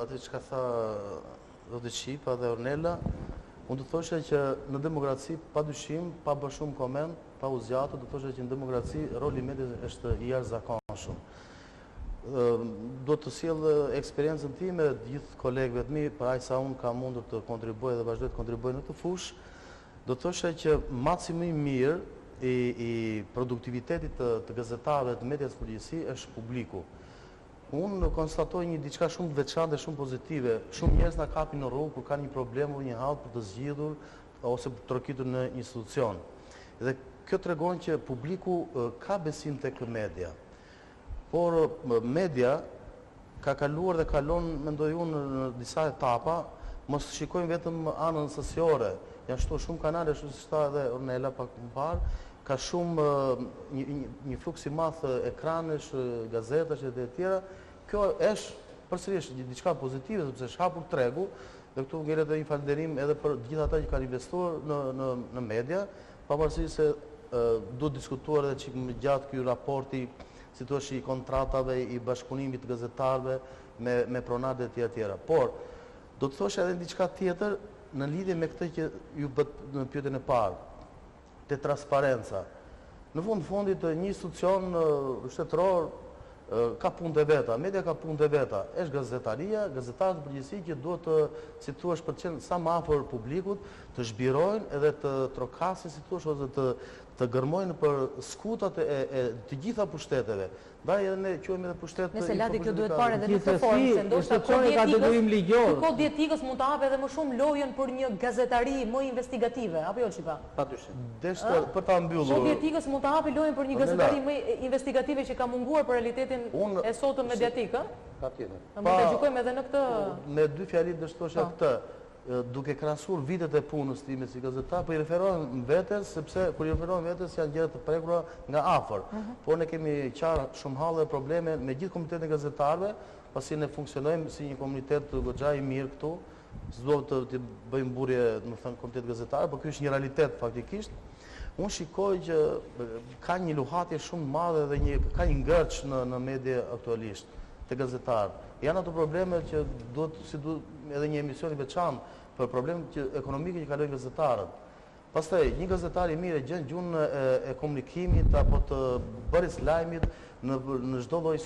atë që ka tha Zoti Qipa dhe Ornella, unë të thoshe që në demokraci, pa dyshim, pa bërë shumë koment, pa u zgjatur, të thoshe që në demokraci roli i medias është i jashtëzakonshëm. Do të sjell eksperiencën time të gjithë kolegëve të mi, për aq sa unë kam mundur të kontribuoj dhe vazhdoj të kontribuoj në këtë fushë, do të thoshe që maksi më i mirë i produktivitetit të gazetarëve të medias përgjithësi është publiku. Unë konstatoj një diçka shumë të veçantë dhe shumë pozitive. Shumë njerëz na kapin në rrugë kur kanë një problem ose një hall për të zgjidhur ose për të trokitur në një institucion. Dhe kjo tregon që publiku ka besim tek media. Por media ka kaluar dhe kalon, mendoj unë, në disa etapa, mos shikojmë vetëm anën sosiore. Janë shtu shumë kanale, ashtu si tha edhe Ornella pak më parë, ka shumë një fluks i madh ekranesh, gazetash e të tjera. Kjo është përsërisht diçka pozitive sepse është hapur tregu dhe këtu ngjelet edhe një falënderim edhe për të gjithë ata që kanë investuar në media, pavarësisht se duhet diskutuar edhe çik më gjatë ky raporti, si thua, i kontratave, i bashkëpunimit të gazetarëve me pronarët e tjera. Por do të thosh edhe diçka tjetër në lidhje me këtë që ju bët në pyetjen e parë, te transparenca. Në fundit një institucion shtetëror ka punë të veta, media ka punë të veta, është gazetaria, gazetarët përgjithësi që duhet të, si thua, për të qenë sa më afër publikut, të zhbirojnë edhe të trokasin, si thua, ose të gërmojnë për skutat e të gjitha pushteteve. Ndaj edhe ne quajmë edhe pushtet. Nëse lati kjo duhet parë edhe në këtë formë, se ndoshta kodi etikës mund të hapë edhe më shumë lojën për një gazetari më investigative, apo jo Qipa? Patyshim. Deshte për ta mbyllur. Kodi etikës mund të hapë lojën për një gazetari më investigative që ka munguar për realitetin e sotëm mediatik, ë? Patjetër. Mund ta gjykojmë edhe në këtë. Me dy fjali do të thosha këtë. Duke krahasuar vitet e punës time si gazetar, po i referohem vetes sepse kur i referohem vetes janë gjëra të prekur nga afër. Por ne kemi qarë shumë hallë probleme me gjithë komunitetin e gazetarëve, pasi ne funksionojmë si një komunitet goxha i mirë këtu. S'do të bëjmë burje, do të thënë, komunitet gazetar, por ky është një realitet faktikisht. Unë shikoj që ka një luhatje shumë madhe dhe ka një ngërç në media aktualisht të gazetarë. Janë ato probleme që duhet edhe një emision i veçantë për problemet ekonomike që kalojnë gazetarët. Pastaj, një gazetar i mirë gjen gjuhën e komunikimit apo të bërjes lajmit në çdo lloj